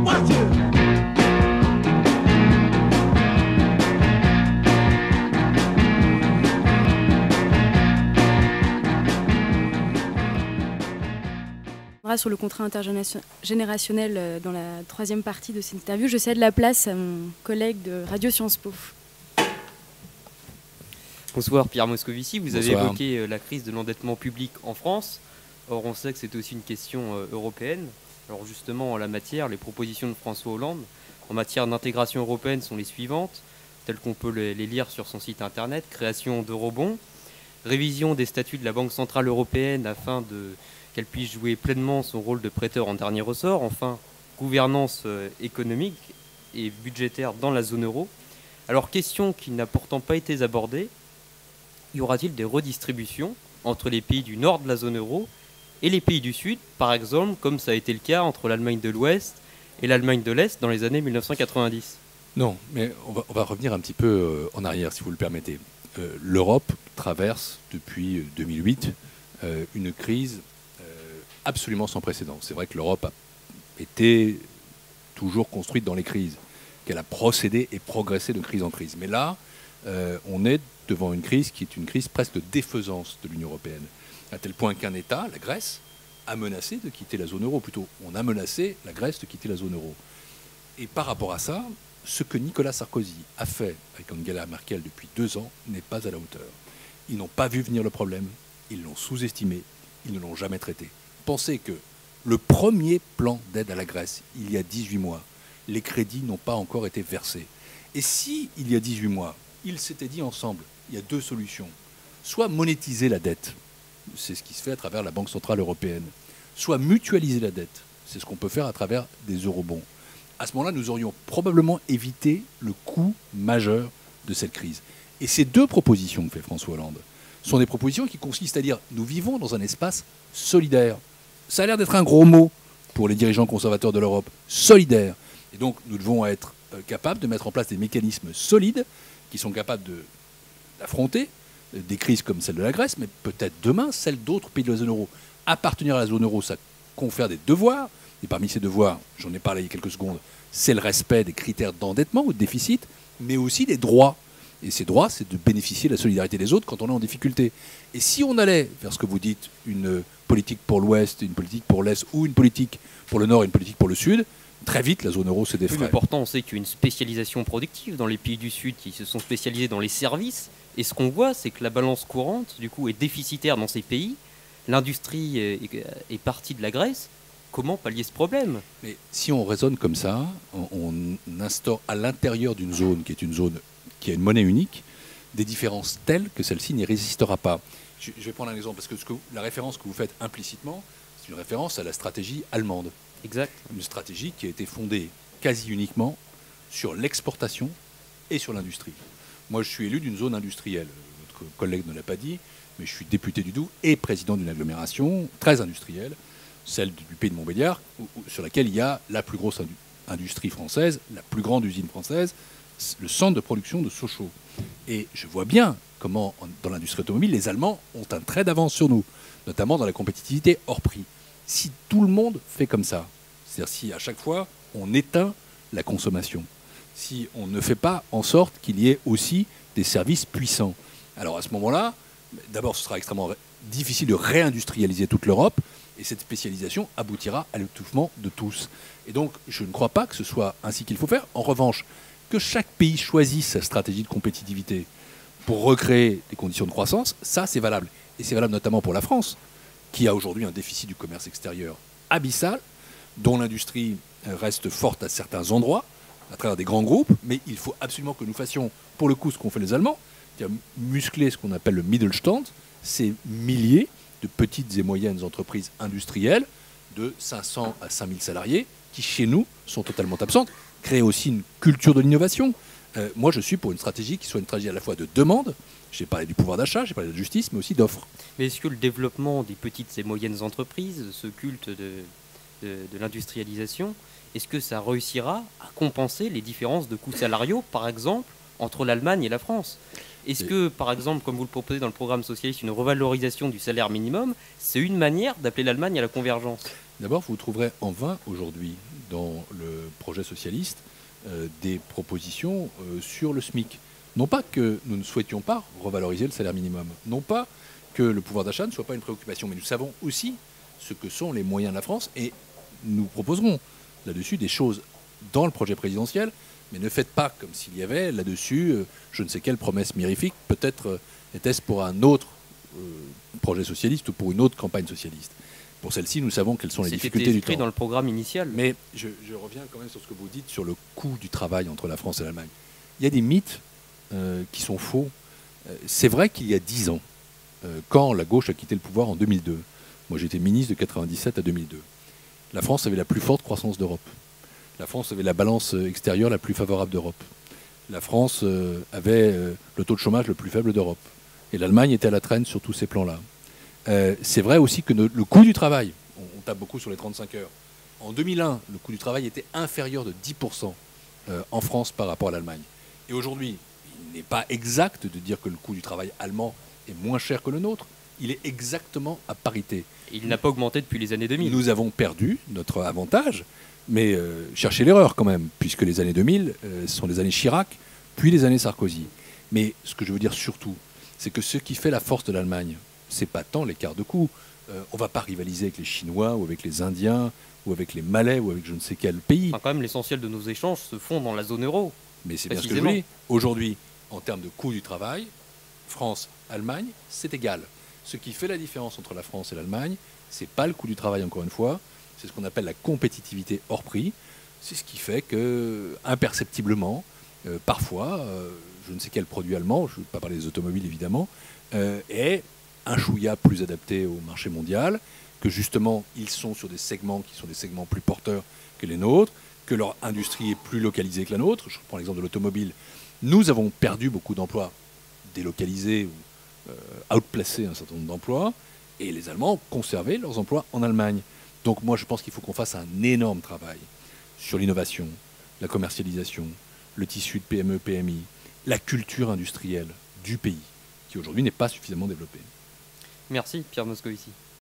Watch it. Sur le contrat intergénérationnel dans la troisième partie de cette interview, je cède la place à mon collègue de Radio Sciences Po. Bonsoir Pierre Moscovici, vous avez Bonsoir. évoqué la crise de l'endettement public en France. Or on sait que c'est aussi une question européenne. Alors justement en la matière, les propositions de François Hollande en matière d'intégration européenne sont les suivantes, telles qu'on peut les lire sur son site internet: création d'eurobonds, révision des statuts de la Banque Centrale Européenne afin qu'elle puisse jouer pleinement son rôle de prêteur en dernier ressort, enfin gouvernance économique et budgétaire dans la zone euro. Alors question qui n'a pourtant pas été abordée, y aura-t-il des redistributions entre les pays du nord de la zone euro et les pays du sud, par exemple, comme ça a été le cas entre l'Allemagne de l'Ouest et l'Allemagne de l'Est dans les années 1990 ? Non, mais on va revenir un petit peu en arrière, si vous le permettez. L'Europe traverse depuis 2008 une crise absolument sans précédent. C'est vrai que l'Europe a été toujours construite dans les crises, qu'elle a procédé et progressé de crise en crise. Mais là, on est devant une crise qui est une crise presque de défaisance de l'Union européenne, à tel point qu'un État, la Grèce, a menacé de quitter la zone euro. Plutôt, on a menacé la Grèce de quitter la zone euro. Et par rapport à ça, ce que Nicolas Sarkozy a fait avec Angela Merkel depuis 2 ans n'est pas à la hauteur. Ils n'ont pas vu venir le problème, ils l'ont sous-estimé, ils ne l'ont jamais traité. Pensez que le premier plan d'aide à la Grèce, il y a 18 mois, les crédits n'ont pas encore été versés. Et si, il y a 18 mois, ils s'étaient dit ensemble, il y a 2 solutions. Soit monétiser la dette, c'est ce qui se fait à travers la Banque Centrale Européenne, soit mutualiser la dette, c'est ce qu'on peut faire à travers des eurobonds. À ce moment-là, nous aurions probablement évité le coût majeur de cette crise. Et ces 2 propositions que fait François Hollande sont des propositions qui consistent à dire nous vivons dans un espace solidaire. Ça a l'air d'être un gros mot pour les dirigeants conservateurs de l'Europe, solidaire. Et donc nous devons être capables de mettre en place des mécanismes solides qui sont capables d'affronter des crises comme celle de la Grèce, mais peut-être demain celle d'autres pays de la zone euro. Appartenir à la zone euro, ça confère des devoirs. Et parmi ces devoirs, j'en ai parlé il y a quelques secondes, c'est le respect des critères d'endettement ou de déficit, mais aussi des droits. Et ces droits, c'est de bénéficier de la solidarité des autres quand on est en difficulté. Et si on allait vers ce que vous dites, une politique pour l'Ouest, une politique pour l'Est, ou une politique pour le Nord et une politique pour le Sud, très vite, la zone euro se défraie. Oui, mais pourtant, on sait qu'il y a une spécialisation productive dans les pays du Sud qui se sont spécialisés dans les services. Et ce qu'on voit, c'est que la balance courante, du coup, est déficitaire dans ces pays. L'industrie est partie de la Grèce. Comment pallier ce problème ? Mais si on raisonne comme ça, on instaure à l'intérieur d'une zone qui est une zone qui a une monnaie unique, des différences telles que celle-ci n'y résistera pas. Je vais prendre un exemple, parce que la référence que vous faites implicitement, c'est une référence à la stratégie allemande. Exact. Une stratégie qui a été fondée quasi uniquement sur l'exportation et sur l'industrie. Moi, je suis élu d'une zone industrielle. Votre collègue ne l'a pas dit, mais je suis député du Doubs et président d'une agglomération très industrielle, celle du pays de Montbéliard, sur laquelle il y a la plus grosse industrie française, la plus grande usine française, le centre de production de Sochaux. Et je vois bien comment, dans l'industrie automobile, les Allemands ont un trait d'avance sur nous, notamment dans la compétitivité hors prix. Si tout le monde fait comme ça, c'est-à-dire si à chaque fois on éteint la consommation, si on ne fait pas en sorte qu'il y ait aussi des services puissants, alors à ce moment-là, d'abord ce sera extrêmement difficile de réindustrialiser toute l'Europe, et cette spécialisation aboutira à l'étouffement de tous. Et donc je ne crois pas que ce soit ainsi qu'il faut faire. En revanche, que chaque pays choisisse sa stratégie de compétitivité pour recréer des conditions de croissance, ça c'est valable. Et c'est valable notamment pour la France, qui a aujourd'hui un déficit du commerce extérieur abyssal, dont l'industrie reste forte à certains endroits, à travers des grands groupes, mais il faut absolument que nous fassions, pour le coup, ce qu'ont fait les Allemands, c'est-à-dire muscler ce qu'on appelle le Mittelstand, ces milliers de petites et moyennes entreprises industrielles de 500 à 5000 salariés, qui chez nous sont totalement absentes, créer aussi une culture de l'innovation. Moi, je suis pour une stratégie qui soit une stratégie à la fois de demande, j'ai parlé du pouvoir d'achat, j'ai parlé de la justice, mais aussi d'offres. Mais est-ce que le développement des petites et moyennes entreprises, ce culte de l'industrialisation, est-ce que ça réussira à compenser les différences de coûts salariaux, par exemple, entre l'Allemagne et la France ? Est-ce que, par exemple, comme vous le proposez dans le programme socialiste, une revalorisation du salaire minimum, c'est une manière d'appeler l'Allemagne à la convergence ? D'abord, vous trouverez en vain aujourd'hui dans le projet socialiste des propositions sur le SMIC. Non pas que nous ne souhaitions pas revaloriser le salaire minimum, non pas que le pouvoir d'achat ne soit pas une préoccupation, mais nous savons aussi ce que sont les moyens de la France et nous proposerons là-dessus des choses dans le projet présidentiel, mais ne faites pas comme s'il y avait là-dessus je ne sais quelle promesse mirifique, peut-être était-ce pour un autre projet socialiste ou pour une autre campagne socialiste. Pour celle-ci, nous savons quelles sont les difficultés du temps. C'était dans le programme initial. Mais je reviens quand même sur ce que vous dites sur le coût du travail entre la France et l'Allemagne. Il y a des mythes qui sont faux. C'est vrai qu'il y a 10 ans, quand la gauche a quitté le pouvoir en 2002, moi j'étais ministre de 97 à 2002, la France avait la plus forte croissance d'Europe. La France avait la balance extérieure la plus favorable d'Europe. La France avait le taux de chômage le plus faible d'Europe. Et l'Allemagne était à la traîne sur tous ces plans-là. C'est vrai aussi que le coût du travail, on tape beaucoup sur les 35 heures, en 2001, le coût du travail était inférieur de 10% en France par rapport à l'Allemagne. Et aujourd'hui, il n'est pas exact de dire que le coût du travail allemand est moins cher que le nôtre. Il est exactement à parité. Il n'a pas augmenté depuis les années 2000. Nous avons perdu notre avantage, mais cherchez l'erreur quand même, puisque les années 2000 sont les années Chirac, puis les années Sarkozy. Mais ce que je veux dire surtout, c'est que ce qui fait la force de l'Allemagne, c'est pas tant l'écart de coût. On ne va pas rivaliser avec les Chinois ou avec les Indiens ou avec les Malais ou avec je ne sais quel pays. Enfin, quand même, l'essentiel de nos échanges se font dans la zone euro. Mais c'est bien ce que je voulais. Aujourd'hui, en termes de coût du travail, France, Allemagne, c'est égal. Ce qui fait la différence entre la France et l'Allemagne, c'est pas le coût du travail encore une fois, c'est ce qu'on appelle la compétitivité hors prix. C'est ce qui fait que, imperceptiblement, parfois, je ne sais quel produit allemand, je ne veux pas parler des automobiles évidemment, est un chouïa plus adapté au marché mondial, que justement ils sont sur des segments qui sont des segments plus porteurs que les nôtres, que leur industrie est plus localisée que la nôtre. Je prends l'exemple de l'automobile. Nous avons perdu beaucoup d'emplois délocalisés ou outplacés un certain nombre d'emplois, et les Allemands conservaient leurs emplois en Allemagne. Donc moi je pense qu'il faut qu'on fasse un énorme travail sur l'innovation, la commercialisation, le tissu de PME, PMI, la culture industrielle du pays, qui aujourd'hui n'est pas suffisamment développée. Merci Pierre Moscovici.